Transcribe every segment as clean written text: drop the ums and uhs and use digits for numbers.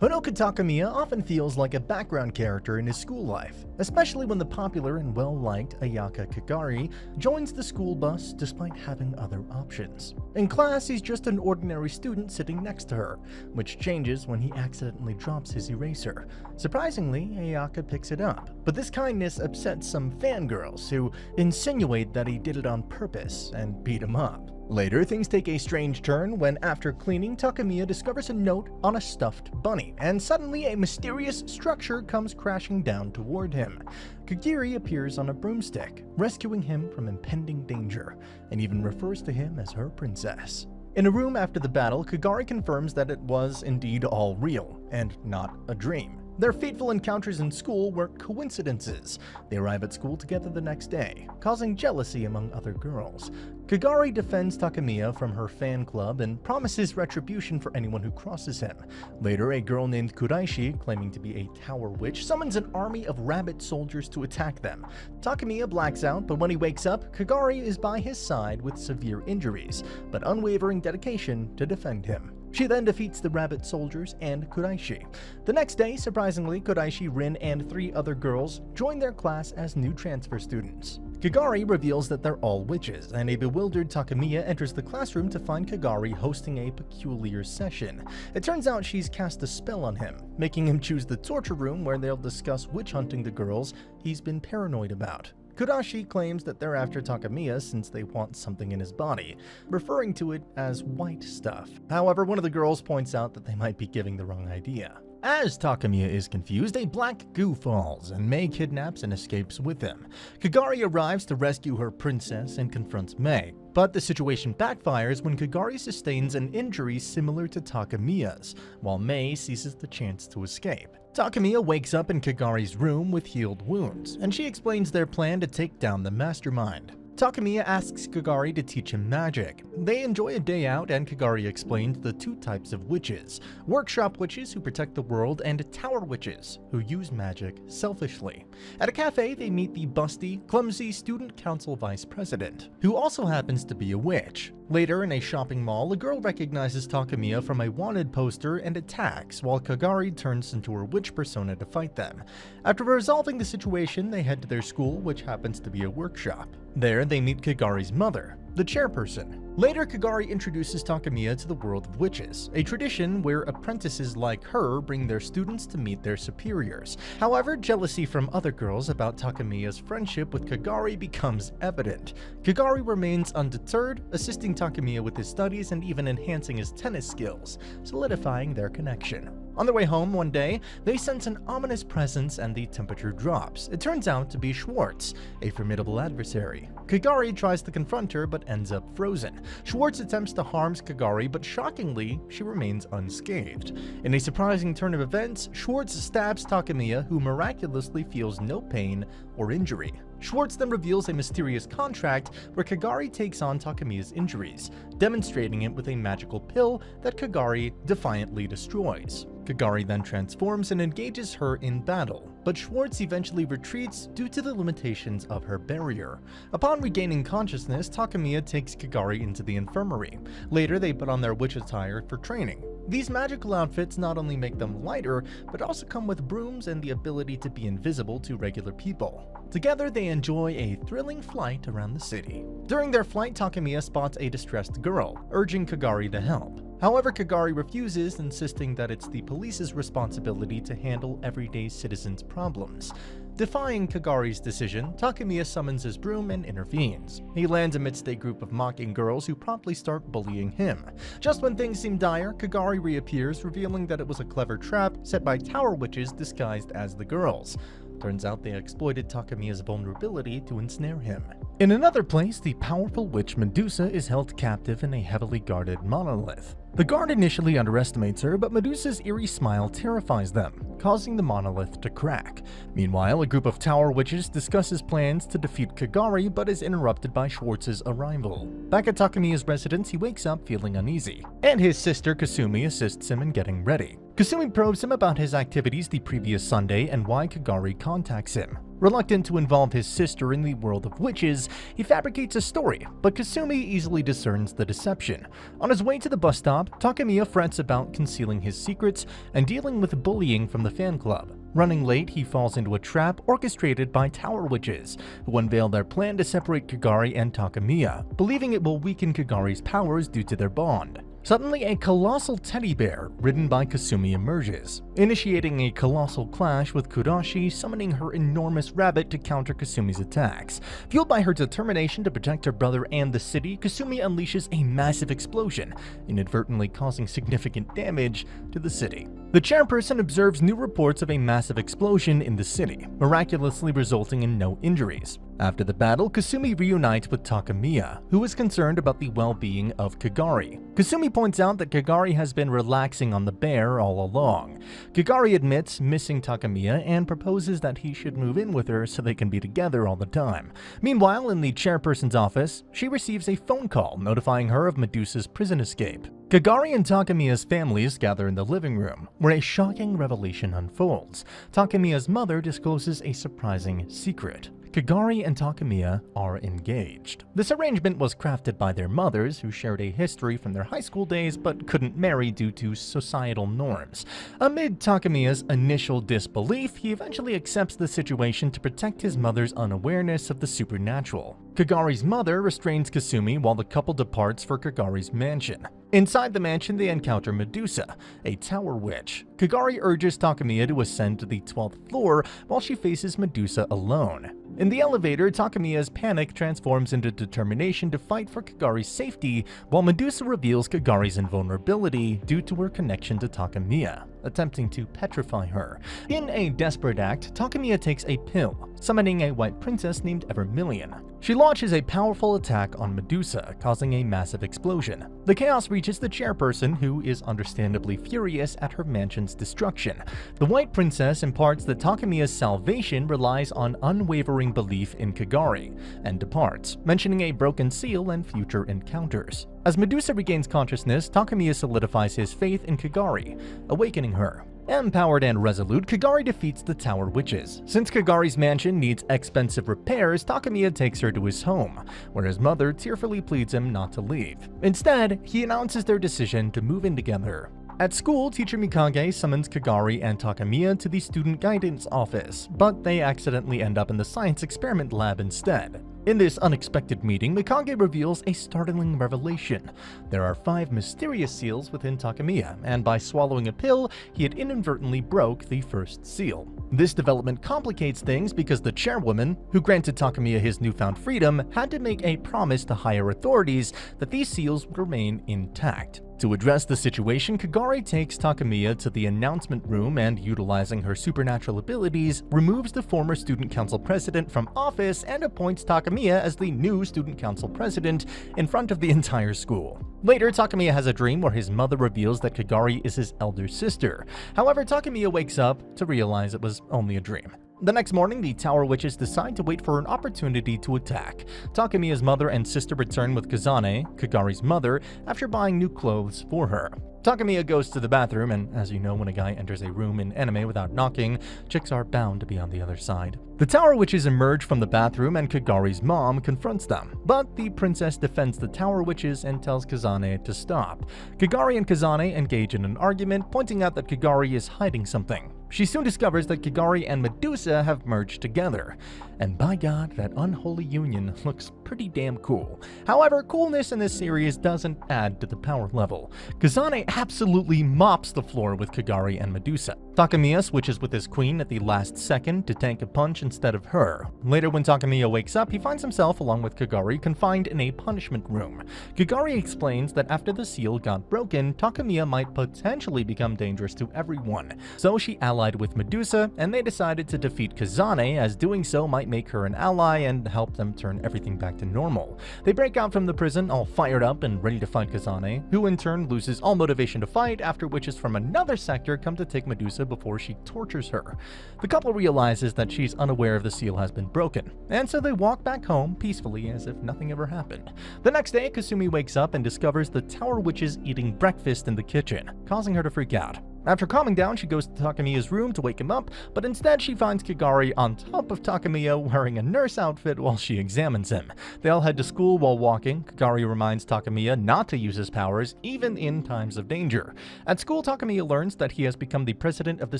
Honoka Takamiya often feels like a background character in his school life, especially when the popular and well-liked Ayaka Kagari joins the school bus despite having other options. In class, he's just an ordinary student sitting next to her, which changes when he accidentally drops his eraser. Surprisingly, Ayaka picks it up, but this kindness upsets some fangirls who insinuate that he did it on purpose and beat him up. Later, things take a strange turn when, after cleaning, Takamiya discovers a note on a stuffed bunny, and suddenly a mysterious structure comes crashing down toward him. Kagiri appears on a broomstick, rescuing him from impending danger, and even refers to him as her princess. In a room after the battle, Kagari confirms that it was indeed all real, and not a dream. Their fateful encounters in school weren't coincidences. They arrive at school together the next day, causing jealousy among other girls. Kagari defends Takamiya from her fan club and promises retribution for anyone who crosses him. Later, a girl named Kuraishi, claiming to be a tower witch, summons an army of rabbit soldiers to attack them. Takamiya blacks out, but when he wakes up, Kagari is by his side with severe injuries, but unwavering dedication to defend him. She then defeats the rabbit soldiers and Kuraishi. The next day, surprisingly, Kuraishi, Rin, and 3 other girls join their class as new transfer students. Kagari reveals that they're all witches, and a bewildered Takamiya enters the classroom to find Kagari hosting a peculiar session. It turns out she's cast a spell on him, making him choose the torture room where they'll discuss witch hunting the girls he's been paranoid about. Kuraishi claims that they're after Takamiya since they want something in his body, referring to it as white stuff. However, one of the girls points out that they might be giving the wrong idea. As Takamiya is confused, a black goo falls, and Mei kidnaps and escapes with him. Kagari arrives to rescue her princess and confronts Mei, but the situation backfires when Kagari sustains an injury similar to Takamiya's, while Mei seizes the chance to escape. Takamiya wakes up in Kagari's room with healed wounds, and she explains their plan to take down the mastermind. Takamiya asks Kagari to teach him magic. They enjoy a day out, and Kagari explains the 2 types of witches: workshop witches who protect the world, and tower witches who use magic selfishly. At a cafe, they meet the busty, clumsy student council vice president, who also happens to be a witch. Later, in a shopping mall, a girl recognizes Takamiya from a wanted poster and attacks, while Kagari turns into her witch persona to fight them. After resolving the situation, they head to their school, which happens to be a workshop. There, they meet Kagari's mother, the chairperson. Later, Kagari introduces Takamiya to the world of witches, a tradition where apprentices like her bring their students to meet their superiors. However, jealousy from other girls about Takamiya's friendship with Kagari becomes evident. Kagari remains undeterred, assisting Takamiya with his studies and even enhancing his tennis skills, solidifying their connection. On their way home one day, they sense an ominous presence and the temperature drops. It turns out to be Schwartz, a formidable adversary. Kagari tries to confront her but ends up frozen. Schwartz attempts to harm Kagari, but shockingly, she remains unscathed. In a surprising turn of events, Schwartz stabs Takamiya, who miraculously feels no pain or injury. Schwartz then reveals a mysterious contract where Kagari takes on Takamiya's injuries, demonstrating it with a magical pill that Kagari defiantly destroys. Kagari then transforms and engages her in battle, but Schwartz eventually retreats due to the limitations of her barrier. Upon regaining consciousness, Takamiya takes Kagari into the infirmary. Later, they put on their witch attire for training. These magical outfits not only make them lighter, but also come with brooms and the ability to be invisible to regular people. Together, they enjoy a thrilling flight around the city. During their flight, Takamiya spots a distressed girl, urging Kagari to help. However, Kagari refuses, insisting that it's the police's responsibility to handle everyday citizens' problems. Defying Kagari's decision, Takamiya summons his broom and intervenes. He lands amidst a group of mocking girls who promptly start bullying him. Just when things seem dire, Kagari reappears, revealing that it was a clever trap set by tower witches disguised as the girls. Turns out they exploited Takamiya's vulnerability to ensnare him. In another place, the powerful witch Medusa is held captive in a heavily guarded monolith. The guard initially underestimates her, but Medusa's eerie smile terrifies them, causing the monolith to crack. Meanwhile, a group of tower witches discusses plans to defeat Kagari, but is interrupted by Schwartz's arrival. Back at Takamiya's residence, he wakes up feeling uneasy, and his sister Kasumi assists him in getting ready. Kasumi probes him about his activities the previous Sunday and why Kagari contacts him. Reluctant to involve his sister in the world of witches, he fabricates a story, but Kasumi easily discerns the deception. On his way to the bus stop, Takamiya frets about concealing his secrets and dealing with bullying from the fan club. Running late, he falls into a trap orchestrated by Tower Witches, who unveil their plan to separate Kagari and Takamiya, believing it will weaken Kagari's powers due to their bond. Suddenly, a colossal teddy bear, ridden by Kasumi, emerges, initiating a colossal clash with Kurashi, summoning her enormous rabbit to counter Kasumi's attacks. Fueled by her determination to protect her brother and the city, Kasumi unleashes a massive explosion, inadvertently causing significant damage to the city. The chairperson observes new reports of a massive explosion in the city, miraculously resulting in no injuries. After the battle, Kasumi reunites with Takamiya, who is concerned about the well-being of Kagari. Kasumi points out that Kagari has been relaxing on the bear all along. Kagari admits missing Takamiya and proposes that he should move in with her so they can be together all the time. Meanwhile, in the chairperson's office, she receives a phone call notifying her of Medusa's prison escape. Kagari and Takamiya's families gather in the living room, where a shocking revelation unfolds. Takamiya's mother discloses a surprising secret. Kagari and Takamiya are engaged. This arrangement was crafted by their mothers, who shared a history from their high school days but couldn't marry due to societal norms. Amid Takamiya's initial disbelief, he eventually accepts the situation to protect his mother's unawareness of the supernatural. Kagari's mother restrains Kasumi while the couple departs for Kagari's mansion. Inside the mansion, they encounter Medusa, a tower witch. Kagari urges Takamiya to ascend to the 12th floor while she faces Medusa alone. In the elevator, Takamiya's panic transforms into determination to fight for Kagari's safety, while Medusa reveals Kagari's invulnerability due to her connection to Takamiya, attempting to petrify her. In a desperate act, Takamiya takes a pill, summoning a white princess named Vermilion. She launches a powerful attack on Medusa, causing a massive explosion. The chaos reaches the chairperson, who is understandably furious at her mansion's destruction. The white princess imparts that Takamiya's salvation relies on unwavering belief in Kagari, and departs, mentioning a broken seal and future encounters. As Medusa regains consciousness, Takamiya solidifies his faith in Kagari, awakening her. Empowered and resolute, Kagari defeats the Tower Witches. Since Kagari's mansion needs expensive repairs, Takamiya takes her to his home, where his mother tearfully pleads him not to leave. Instead, he announces their decision to move in together. At school, teacher Mikage summons Kagari and Takamiya to the student guidance office, but they accidentally end up in the science experiment lab instead. In this unexpected meeting, Mikage reveals a startling revelation. There are 5 mysterious seals within Takamiya, and by swallowing a pill, he had inadvertently broke the first seal. This development complicates things because the chairwoman, who granted Takamiya his newfound freedom, had to make a promise to higher authorities that these seals would remain intact. To address the situation, Kagari takes Takamiya to the announcement room and, utilizing her supernatural abilities, removes the former student council president from office and appoints Takamiya as the new student council president in front of the entire school. Later, Takamiya has a dream where his mother reveals that Kagari is his elder sister. However, Takamiya wakes up to realize it was only a dream. The next morning, the Tower Witches decide to wait for an opportunity to attack. Takamiya's mother and sister return with Kazane, Kagari's mother, after buying new clothes for her. Takamiya goes to the bathroom, and as you know, when a guy enters a room in anime without knocking, chicks are bound to be on the other side. The Tower Witches emerge from the bathroom and Kagari's mom confronts them, but the princess defends the Tower Witches and tells Kazane to stop. Kagari and Kazane engage in an argument, pointing out that Kagari is hiding something. She soon discovers that Kagari and Medusa have merged together, and by God, that unholy union looks pretty damn cool. However, coolness in this series doesn't add to the power level. Kazane absolutely mops the floor with Kagari and Medusa. Takamiya switches with his queen at the last second to tank a punch instead of her. Later, when Takamiya wakes up, he finds himself, along with Kagari, confined in a punishment room. Kagari explains that after the seal got broken, Takamiya might potentially become dangerous to everyone, so she allied with Medusa, and they decided to defeat Kazane, as doing so might make her an ally and help them turn everything back to normal. They break out from the prison all fired up and ready to fight Kazane, who in turn loses all motivation to fight after witches from another sector come to take Medusa before she tortures her. The couple realizes that she's unaware of the seal has been broken, and so they walk back home peacefully as if nothing ever happened. The next day, Kasumi wakes up and discovers the Tower Witches eating breakfast in the kitchen, causing her to freak out. After calming down, she goes to Takamiya's room to wake him up, but instead she finds Kagari on top of Takamiya wearing a nurse outfit while she examines him. They all head to school while walking. Kagari reminds Takamiya not to use his powers, even in times of danger. At school, Takamiya learns that he has become the president of the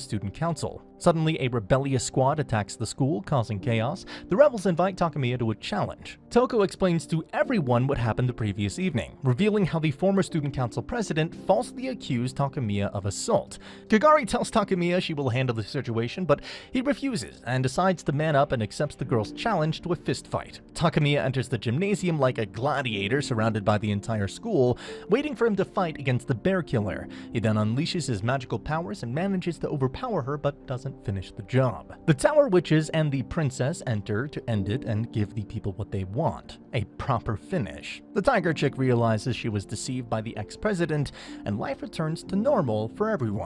student council. Suddenly, a rebellious squad attacks the school, causing chaos. The rebels invite Takamiya to a challenge. Toko explains to everyone what happened the previous evening, revealing how the former student council president falsely accused Takamiya of assault. Kagari tells Takamiya she will handle the situation, but he refuses and decides to man up and accepts the girl's challenge to a fist fight. Takamiya enters the gymnasium like a gladiator surrounded by the entire school, waiting for him to fight against the bear killer. He then unleashes his magical powers and manages to overpower her, but doesn't finish the job. The Tower Witches and the princess enter to end it and give the people what they want, a proper finish. The tiger chick realizes she was deceived by the ex-president, and life returns to normal for everyone.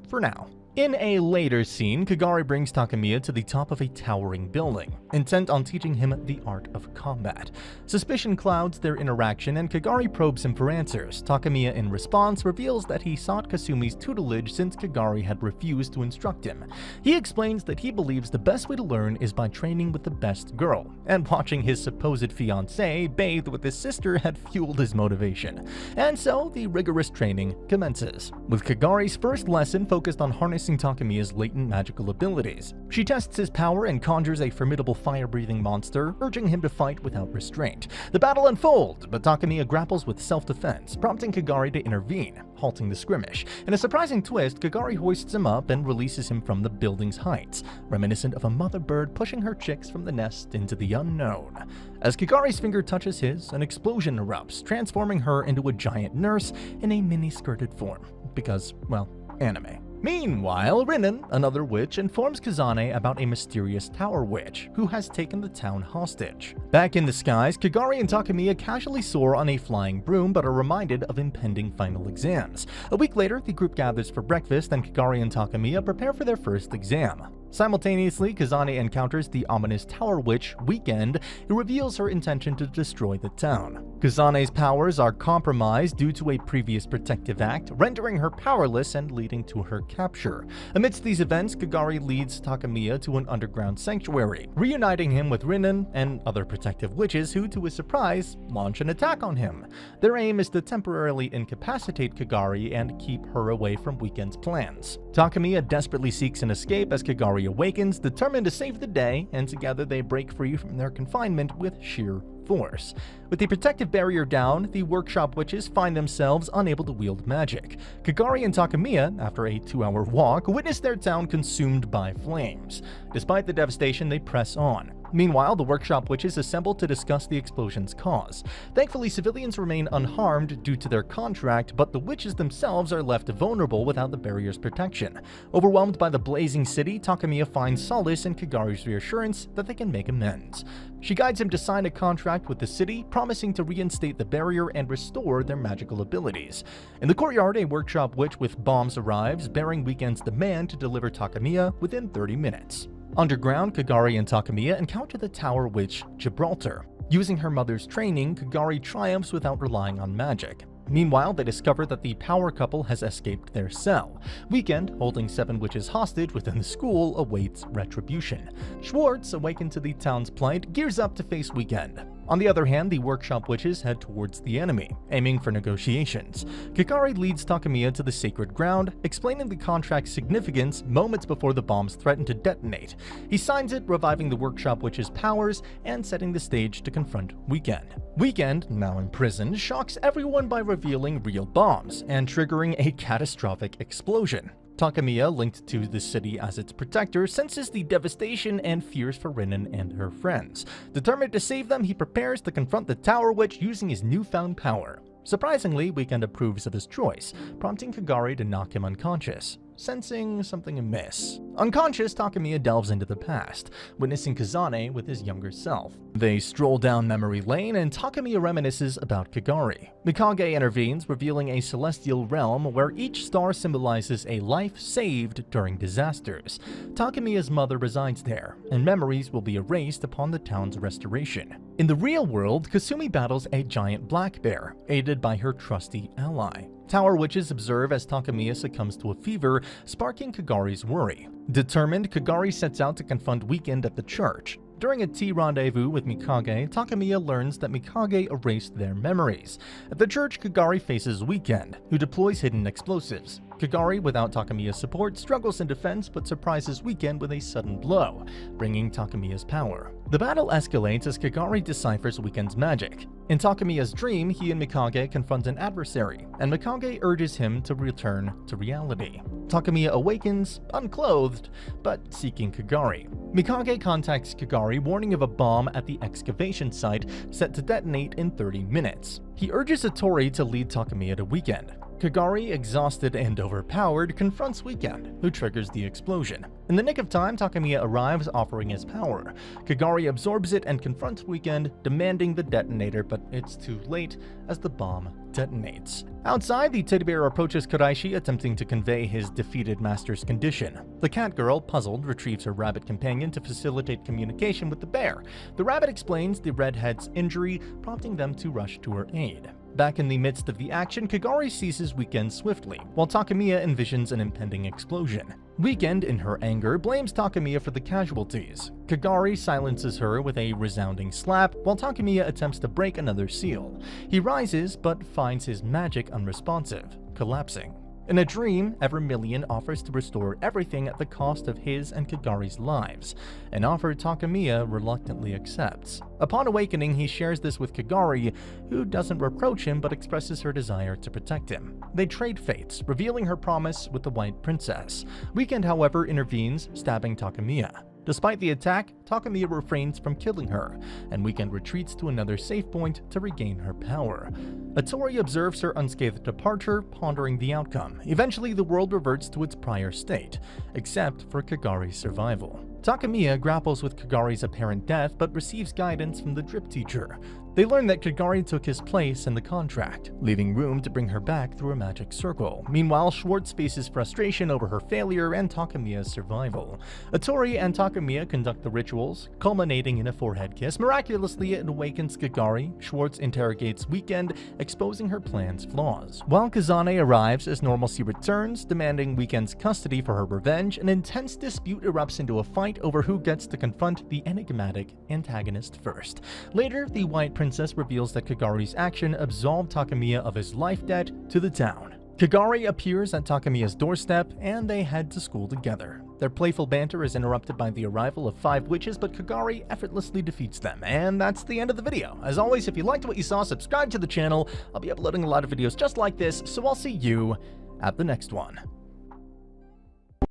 For now. In a later scene, Kagari brings Takamiya to the top of a towering building, intent on teaching him the art of combat. Suspicion clouds their interaction and Kagari probes him for answers. Takamiya in response reveals that he sought Kasumi's tutelage since Kagari had refused to instruct him. He explains that he believes the best way to learn is by training with the best girl, and watching his supposed fiancée bathe with his sister had fueled his motivation. And so, the rigorous training commences, with Kagari's first lesson focused on harnessing Takamiya's latent magical abilities. She tests his power and conjures a formidable fire-breathing monster, urging him to fight without restraint. The battle unfolds, but Takamiya grapples with self-defense, prompting Kagari to intervene, halting the skirmish. In a surprising twist, Kagari hoists him up and releases him from the building's heights, reminiscent of a mother bird pushing her chicks from the nest into the unknown. As Kagari's finger touches his, an explosion erupts, transforming her into a giant nurse in a mini-skirted form. Because, well, anime. Meanwhile, Rinen, another witch, informs Kazane about a mysterious tower witch who has taken the town hostage. Back in the skies, Kagari and Takamiya casually soar on a flying broom but are reminded of impending final exams. A week later, the group gathers for breakfast and Kagari and Takamiya prepare for their first exam. Simultaneously, Kazane encounters the ominous Tower Witch, Weekend, who reveals her intention to destroy the town. Kazane's powers are compromised due to a previous protective act, rendering her powerless and leading to her capture. Amidst these events, Kagari leads Takamiya to an underground sanctuary, reuniting him with Rinen and other protective witches who, to his surprise, launch an attack on him. Their aim is to temporarily incapacitate Kagari and keep her away from Weekend's plans. Takamiya desperately seeks an escape as Kagari awakens, determined to save the day, and together they break free from their confinement with sheer force. With the protective barrier down, the workshop witches find themselves unable to wield magic. Kagari and Takamiya, after a 2-hour walk, witness their town consumed by flames. Despite the devastation, they press on. Meanwhile, the workshop witches assemble to discuss the explosion's cause. Thankfully, civilians remain unharmed due to their contract, but the witches themselves are left vulnerable without the barrier's protection. Overwhelmed by the blazing city, Takamiya finds solace in Kagari's reassurance that they can make amends. She guides him to sign a contract with the city, promising to reinstate the barrier and restore their magical abilities. In the courtyard, a workshop witch with bombs arrives, bearing Weekend's demand to deliver Takamiya within 30 minutes. Underground, Kagari and Takamiya encounter the Tower Witch, Gibraltar. Using her mother's training, Kagari triumphs without relying on magic. Meanwhile, they discover that the power couple has escaped their cell. Weekend, holding 7 witches hostage within the school, awaits retribution. Schwartz, awakened to the town's plight, gears up to face Weekend. On the other hand, the workshop witches head towards the enemy, aiming for negotiations. Kagari leads Takamiya to the sacred ground, explaining the contract's significance moments before the bombs threaten to detonate. He signs it, reviving the workshop witch's powers and setting the stage to confront Weekend. Weekend, now imprisoned, shocks everyone by revealing real bombs and triggering a catastrophic explosion. Takamiya, linked to the city as its protector, senses the devastation and fears for Rinen and her friends. Determined to save them, he prepares to confront the Tower Witch using his newfound power. Surprisingly, Weekend approves of his choice, prompting Kagari to knock him unconscious, sensing something amiss. Unconscious, Takamiya delves into the past, witnessing Kazane with his younger self. They stroll down memory lane, and Takamiya reminisces about Kagari. Mikage intervenes, revealing a celestial realm where each star symbolizes a life saved during disasters. Takamiya's mother resides there, and memories will be erased upon the town's restoration. In the real world, Kasumi battles a giant black bear, aided by her trusty ally. Tower witches observe as Takamiya succumbs to a fever, sparking Kagari's worry. Determined, Kagari sets out to confront Weekend at the church. During a tea rendezvous with Mikage, Takamiya learns that Mikage erased their memories. At the church, Kagari faces Weekend, who deploys hidden explosives. Kagari, without Takamiya's support, struggles in defense but surprises Weekend with a sudden blow, bringing Takamiya's power. The battle escalates as Kagari deciphers Weekend's magic. In Takamiya's dream, he and Mikage confront an adversary, and Mikage urges him to return to reality. Takamiya awakens, unclothed, but seeking Kagari. Mikage contacts Kagari, warning of a bomb at the excavation site set to detonate in 30 minutes. He urges Hattori to lead Takamiya to Weekend. Kagari, exhausted and overpowered, confronts Weekend, who triggers the explosion. In the nick of time, Takamiya arrives, offering his power. Kagari absorbs it and confronts Weekend, demanding the detonator, but it's too late as the bomb detonates. Outside, the teddy bear approaches Kuraishi, attempting to convey his defeated master's condition. The cat girl, puzzled, retrieves her rabbit companion to facilitate communication with the bear. The rabbit explains the redhead's injury, prompting them to rush to her aid. Back in the midst of the action, Kagari seizes Weekend swiftly, while Takamiya envisions an impending explosion. Weekend, in her anger, blames Takamiya for the casualties. Kagari silences her with a resounding slap, while Takamiya attempts to break another seal. He rises, but finds his magic unresponsive, collapsing. In a dream, Evermillion offers to restore everything at the cost of his and Kagari's lives, an offer Takamiya reluctantly accepts. Upon awakening, he shares this with Kagari, who doesn't reproach him but expresses her desire to protect him. They trade fates, revealing her promise with the White Princess. Weekend, however, intervenes, stabbing Takamiya. Despite the attack, Takamiya refrains from killing her, and Weekend retreats to another safe point to regain her power. Hattori observes her unscathed departure, pondering the outcome. Eventually, the world reverts to its prior state, except for Kagari's survival. Takamiya grapples with Kagari's apparent death but receives guidance from the drip teacher. They learn that Kagari took his place in the contract, leaving room to bring her back through a magic circle. Meanwhile, Schwartz faces frustration over her failure and Takamiya's survival. Hattori and Takamiya conduct the rituals, culminating in a forehead kiss. Miraculously, it awakens Kagari. Schwartz interrogates Weekend, exposing her plan's flaws. While Kazane arrives as normalcy returns, demanding Weekend's custody for her revenge, an intense dispute erupts into a fight over who gets to confront the enigmatic antagonist first. Later, the White Princess reveals that Kagari's action absolved Takamiya of his life debt to the town. Kagari appears at Takamiya's doorstep, and they head to school together. Their playful banter is interrupted by the arrival of 5 witches, but Kagari effortlessly defeats them. And that's the end of the video. As always, if you liked what you saw, subscribe to the channel. I'll be uploading a lot of videos just like this, so I'll see you at the next one.